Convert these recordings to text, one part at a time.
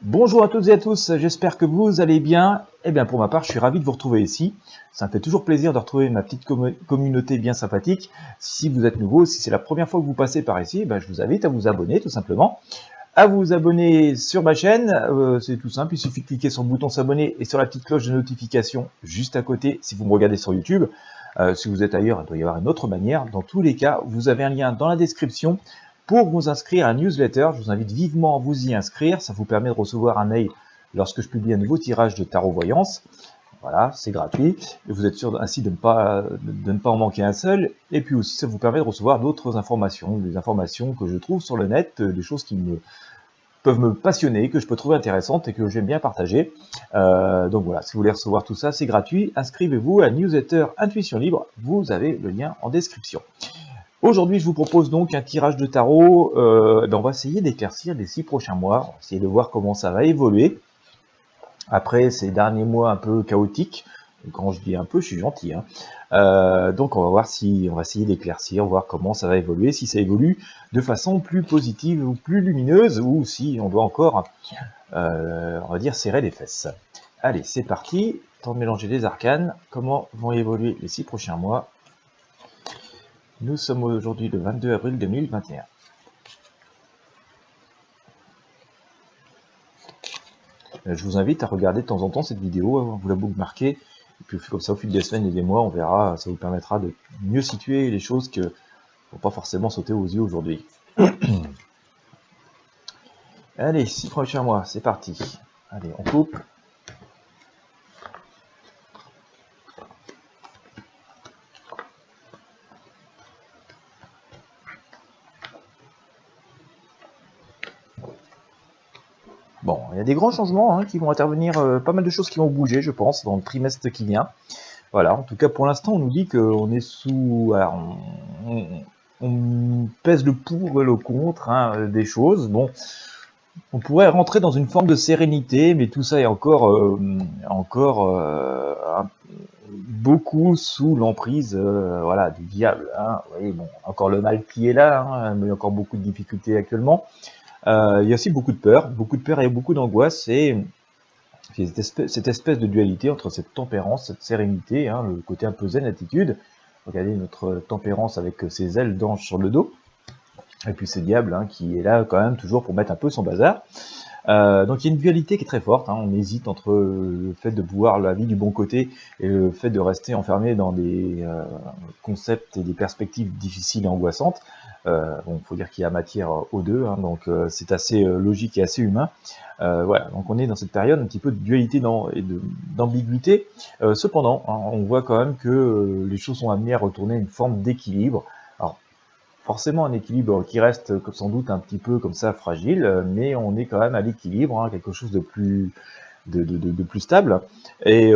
Bonjour à toutes et à tous, j'espère que vous allez bien. Eh bien pour ma part, je suis ravi de vous retrouver ici. Ça me fait toujours plaisir de retrouver ma petite communauté bien sympathique. Si vous êtes nouveau, si c'est la première fois que vous passez par ici, je vous invite à vous abonner tout simplement. À vous abonner sur ma chaîne, c'est tout simple, il suffit de cliquer sur le bouton s'abonner et sur la petite cloche de notification juste à côté si vous me regardez sur YouTube. Si vous êtes ailleurs, il doit y avoir une autre manière. Dans tous les cas, vous avez un lien dans la description pour vous inscrire à la newsletter. Je vous invite vivement à vous y inscrire, ça vous permet de recevoir un mail lorsque je publie un nouveau tirage de tarot voyance. Voilà, c'est gratuit, et vous êtes sûr ainsi de ne pas en manquer un seul, et puis aussi ça vous permet de recevoir d'autres informations, des informations que je trouve sur le net, des choses qui peuvent me passionner, que je peux trouver intéressantes et que j'aime bien partager. Donc voilà, si vous voulez recevoir tout ça, c'est gratuit, inscrivez-vous à la newsletter Intuition Libre, vous avez le lien en description. Aujourd'hui, je vous propose donc un tirage de tarot, on va essayer d'éclaircir les 6 prochains mois, on va essayer de voir comment ça va évoluer. Après ces derniers mois un peu chaotiques, quand je dis un peu, je suis gentil, donc on va voir si on va essayer d'éclaircir, voir comment ça va évoluer, si ça évolue de façon plus positive ou plus lumineuse, ou si on doit encore, on va dire, serrer les fesses. Allez, c'est parti, temps de mélanger les arcanes, comment vont évoluer les 6 prochains mois. Nous sommes aujourd'hui le 22 avril 2021. Je vous invite à regarder de temps en temps cette vidéo, vous la bookmarquez, et puis comme ça au fil des semaines et des mois, on verra, ça vous permettra de mieux situer les choses que ne vont pas forcément sauter aux yeux aujourd'hui. Allez, 6 prochains mois, c'est parti. Allez, on coupe. Bon, il y a des grands changements qui vont intervenir, pas mal de choses qui vont bouger, je pense, dans le trimestre qui vient. Voilà, en tout cas pour l'instant, on nous dit qu'on est sous... Alors, on pèse le pour et le contre des choses. Bon, on pourrait rentrer dans une forme de sérénité, mais tout ça est encore beaucoup sous l'emprise voilà, du diable. Vous voyez, bon, encore le mal qui est là, mais encore beaucoup de difficultés actuellement. Il y a aussi beaucoup de peur et beaucoup d'angoisse, et cette espèce de dualité entre cette tempérance, cette sérénité, le côté un peu zen attitude. Regardez notre tempérance avec ses ailes d'ange sur le dos, et puis ce diable qui est là quand même toujours pour mettre un peu son bazar. Donc il y a une dualité qui est très forte, on hésite entre le fait de voir la vie du bon côté et le fait de rester enfermé dans des concepts et des perspectives difficiles et angoissantes. Bon, faut dire qu'il y a matière aux deux, donc c'est assez logique et assez humain. Voilà, donc on est dans cette période un petit peu de dualité et d'ambiguïté. Cependant, on voit quand même que les choses sont amenées à retourner à une forme d'équilibre. Alors, forcément un équilibre qui reste sans doute un petit peu comme ça fragile, mais on est quand même à l'équilibre, quelque chose de plus stable, et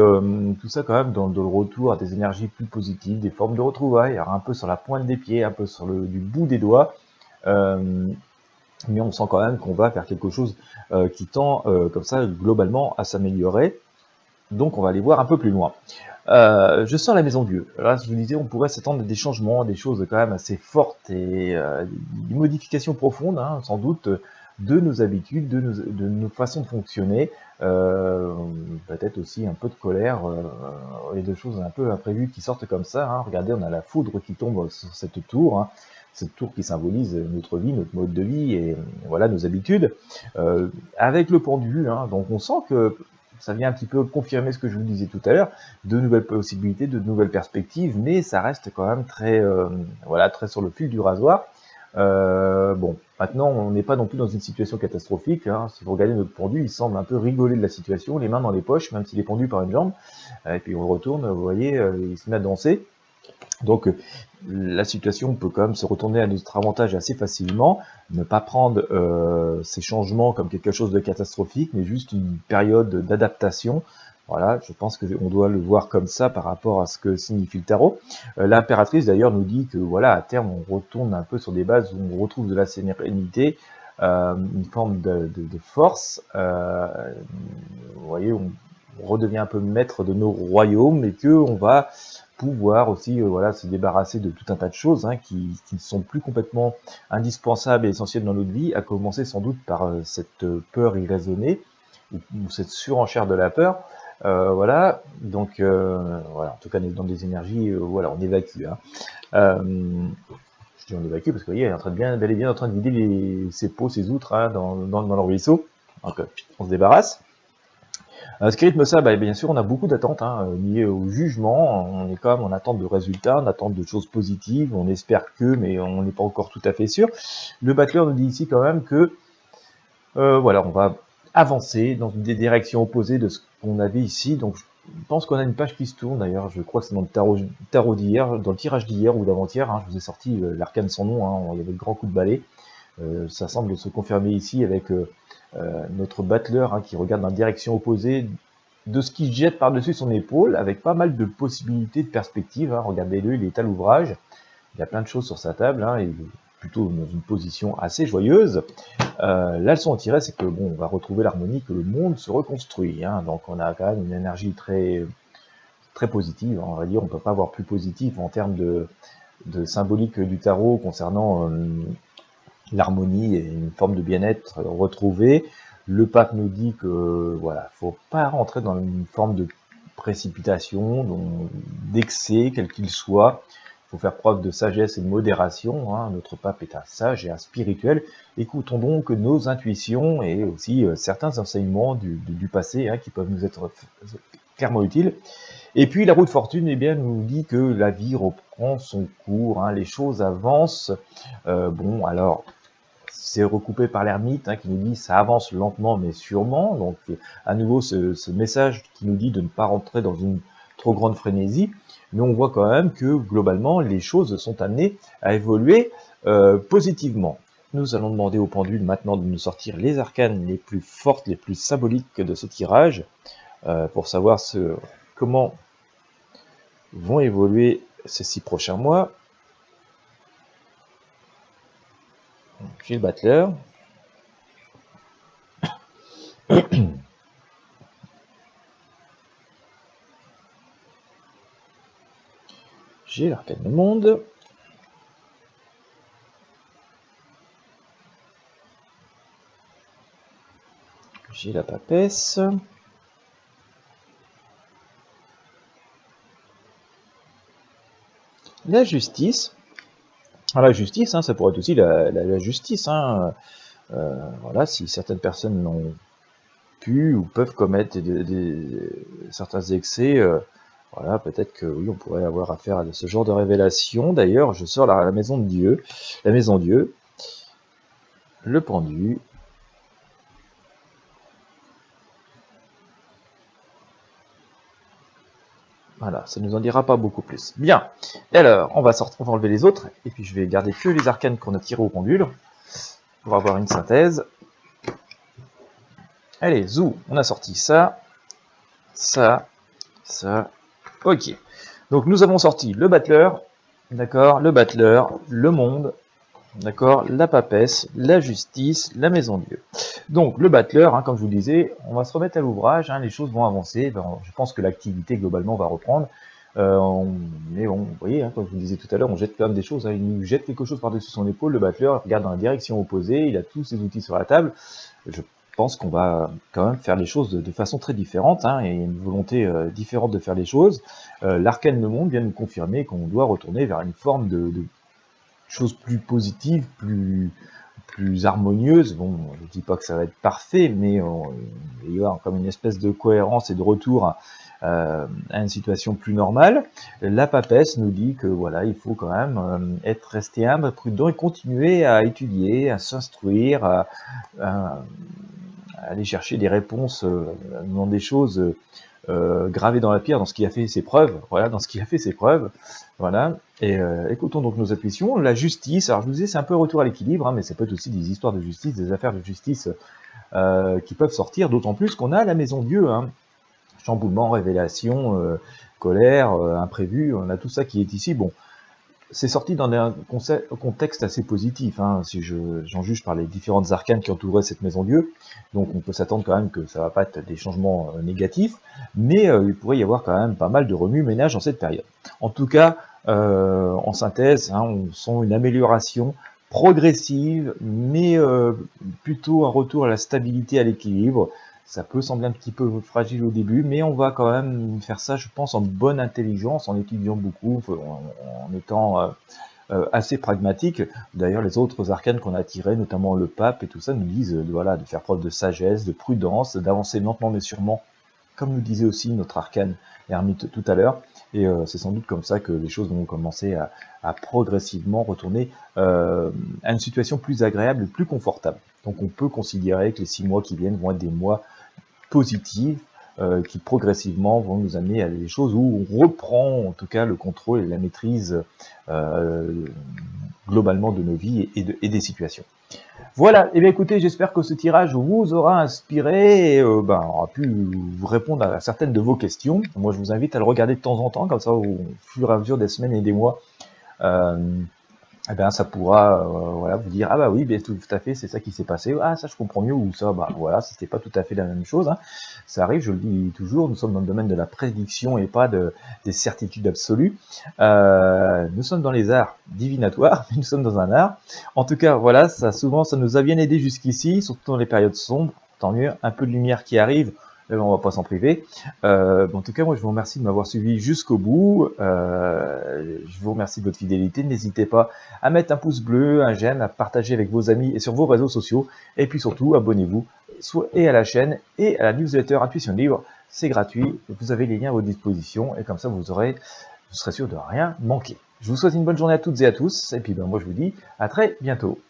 tout ça quand même dans le retour à des énergies plus positives, des formes de retrouvailles, alors un peu sur la pointe des pieds, un peu sur du bout des doigts, mais on sent quand même qu'on va vers quelque chose qui tend comme ça globalement à s'améliorer. Donc on va aller voir un peu plus loin. Je sors la maison Dieu. Là, je vous disais, on pourrait s'attendre à des changements, des choses quand même assez fortes et des modifications profondes, sans doute, de nos habitudes, de nos façons de fonctionner, peut-être aussi un peu de colère et de choses un peu imprévues qui sortent comme ça. Regardez, on a la foudre qui tombe sur cette tour, cette tour qui symbolise notre vie, notre mode de vie et voilà nos habitudes, avec le pendu. Donc on sent que ça vient un petit peu confirmer ce que je vous disais tout à l'heure, de nouvelles possibilités, de nouvelles perspectives, mais ça reste quand même très, voilà, très sur le fil du rasoir. Bon, maintenant, on n'est pas non plus dans une situation catastrophique. Si vous regardez notre pendu, il semble un peu rigoler de la situation, les mains dans les poches, même s'il est pendu par une jambe. Et puis on retourne, vous voyez, il se met à danser. Donc la situation peut quand même se retourner à notre avantage assez facilement, ne pas prendre ces changements comme quelque chose de catastrophique, mais juste une période d'adaptation. Voilà, je pense qu'on doit le voir comme ça par rapport à ce que signifie le tarot. L'impératrice d'ailleurs nous dit que voilà, à terme on retourne un peu sur des bases où on retrouve de la sérénité, une forme de force. Vous voyez, on redevient un peu maître de nos royaumes et qu'on va pouvoir aussi voilà, se débarrasser de tout un tas de choses qui ne sont plus complètement indispensables et essentielles dans notre vie, à commencer sans doute par cette peur irraisonnée, ou cette surenchère de la peur. Voilà, donc voilà, en tout cas dans des énergies, voilà, on évacue. Hein. Je dis on évacue parce que vous voyez, elle est en train de bel et bien en train de vider ses pots, ses outres hein, dans le ruisseau. Donc on se débarrasse. Ce qui rythme ça, bien sûr, on a beaucoup d'attentes hein, liées au jugement. On est quand même en attente de résultats, en attente de choses positives. On espère que, mais on n'est pas encore tout à fait sûr. Le battleur nous dit ici quand même que voilà, on va avancer dans des directions opposées de ce qu'on avait ici. Donc, je pense qu'on a une page qui se tourne. D'ailleurs, je crois que c'est dans le tarot d'hier, dans le tirage d'hier ou d'avant-hier. Hein, je vous ai sorti l'arcane sans nom. Hein, il y avait le grand coup de balai. Ça semble se confirmer ici avec notre battleur hein, qui regarde dans la direction opposée de ce qu'il jette par-dessus son épaule, avec pas mal de possibilités de perspectives. Hein. Regardez-le, il est à l'ouvrage. Il y a plein de choses sur sa table. Hein, il est plutôt dans une position assez joyeuse. La leçon à tirer, c'est que bon, on va retrouver l'harmonie, que le monde se reconstruit. Hein, donc on a quand même une énergie très, très positive. Hein, on va dire, on ne peut pas avoir plus positif en termes de symbolique du tarot concernant l'harmonie et une forme de bien-être retrouvée. Le pape nous dit que voilà, faut pas rentrer dans une forme de précipitation, d'excès, quel qu'il soit. Il faut faire preuve de sagesse et de modération. Hein. Notre pape est un sage et un spirituel. Écoutons donc nos intuitions et aussi certains enseignements du passé hein, qui peuvent nous être clairement utiles. Et puis la roue de fortune eh bien, nous dit que la vie reprend son cours, hein, les choses avancent. Bon, alors, c'est recoupé par l'ermite hein, qui nous dit ça avance lentement mais sûrement. Donc à nouveau ce message qui nous dit de ne pas rentrer dans une trop grande frénésie, mais on voit quand même que globalement les choses sont amenées à évoluer positivement. Nous allons demander au pendule maintenant de nous sortir les arcanes les plus fortes, les plus symboliques de ce tirage, pour savoir comment vont évoluer ces 6 prochains mois. J'ai le battleur. J'ai l'arcane du monde. J'ai la papesse. La justice. Alors, la justice, hein, ça pourrait être aussi la justice. Hein. Voilà, si certaines personnes n'ont pu ou peuvent commettre certains excès, voilà, peut-être que oui, on pourrait avoir affaire à ce genre de révélation. D'ailleurs, je sors la maison de Dieu, la maison Dieu, le pendu. Voilà, ça ne nous en dira pas beaucoup plus. Bien, et alors, on va enlever les autres, et puis je vais garder que les arcanes qu'on a tirés au pendule, pour avoir une synthèse. Allez, zou, on a sorti ça, ça, ok. Donc nous avons sorti le battleur, d'accord, le battleur, le monde, d'accord, la papesse, la justice, la maison Dieu. Donc le battleur, hein, comme je vous le disais, on va se remettre à l'ouvrage, hein, les choses vont avancer, je pense que l'activité globalement va reprendre. Mais bon, vous voyez, hein, comme je vous le disais tout à l'heure, on jette quand même des choses, hein, il nous jette quelque chose par-dessus son épaule, le battleur regarde dans la direction opposée, il a tous ses outils sur la table. Je pense qu'on va quand même faire les choses de façon très différente, hein, et une volonté différente de faire les choses. L'arcane le monde vient nous confirmer qu'on doit retourner vers une forme de choses plus positives, plus harmonieuse. Bon, je ne dis pas que ça va être parfait, mais il y aura comme une espèce de cohérence et de retour à une situation plus normale. La papesse nous dit que voilà, il faut quand même rester humble, prudent et continuer à étudier, à s'instruire, à aller chercher des réponses dans des choses gravées dans la pierre, dans ce qui a fait ses preuves. Voilà, dans ce qui a fait ses preuves. Voilà. Et écoutons donc nos intuitions. La justice, alors je vous disais, c'est un peu retour à l'équilibre, hein, mais ça peut être aussi des histoires de justice, des affaires de justice qui peuvent sortir, d'autant plus qu'on a la maison Dieu. Hein. Chamboulement, révélation, colère, imprévu, on a tout ça qui est ici. Bon, c'est sorti dans un contexte assez positif, hein, si j'en juge par les différentes arcanes qui entouraient cette maison Dieu. Donc on peut s'attendre quand même que ça va pas être des changements négatifs, mais il pourrait y avoir quand même pas mal de remue-ménage en cette période. En tout cas, en synthèse, hein, on sent une amélioration progressive, mais plutôt un retour à la stabilité, à l'équilibre. Ça peut sembler un petit peu fragile au début, mais on va quand même faire ça, je pense, en bonne intelligence, en étudiant beaucoup, en étant assez pragmatique. D'ailleurs, les autres arcanes qu'on a tirés, notamment le pape et tout ça, nous disent voilà, de faire preuve de sagesse, de prudence, d'avancer lentement mais sûrement, comme nous disait aussi notre arcane ermite tout à l'heure. Et c'est sans doute comme ça que les choses vont commencer à progressivement retourner à une situation plus agréable et plus confortable. Donc on peut considérer que les 6 mois qui viennent vont être des mois positifs, qui progressivement vont nous amener à des choses où on reprend en tout cas le contrôle et la maîtrise globalement de nos vies et des situations. Voilà, et bien écoutez, j'espère que ce tirage vous aura inspiré et aura pu vous répondre à certaines de vos questions. Moi je vous invite à le regarder de temps en temps, comme ça au fur et à mesure des semaines et des mois, eh bien, ça pourra voilà, vous dire, ah bah oui, tout à fait, c'est ça qui s'est passé, ah ça je comprends mieux, ou ça, bah voilà, c'était pas tout à fait la même chose, hein. Ça arrive, je le dis toujours, nous sommes dans le domaine de la prédiction et pas des certitudes absolues. Nous sommes dans les arts divinatoires, mais nous sommes dans un art. En tout cas, voilà, souvent ça nous a bien aidé jusqu'ici, surtout dans les périodes sombres, tant mieux, un peu de lumière qui arrive, on va pas s'en priver. En tout cas, moi, je vous remercie de m'avoir suivi jusqu'au bout. Je vous remercie de votre fidélité. N'hésitez pas à mettre un pouce bleu, un j'aime, à partager avec vos amis et sur vos réseaux sociaux. Et puis surtout, abonnez-vous et à la chaîne et à la newsletter Intuition Libre. C'est gratuit. Vous avez les liens à votre disposition. Et comme ça, vous serez sûr de rien manquer. Je vous souhaite une bonne journée à toutes et à tous. Et puis, moi, je vous dis à très bientôt.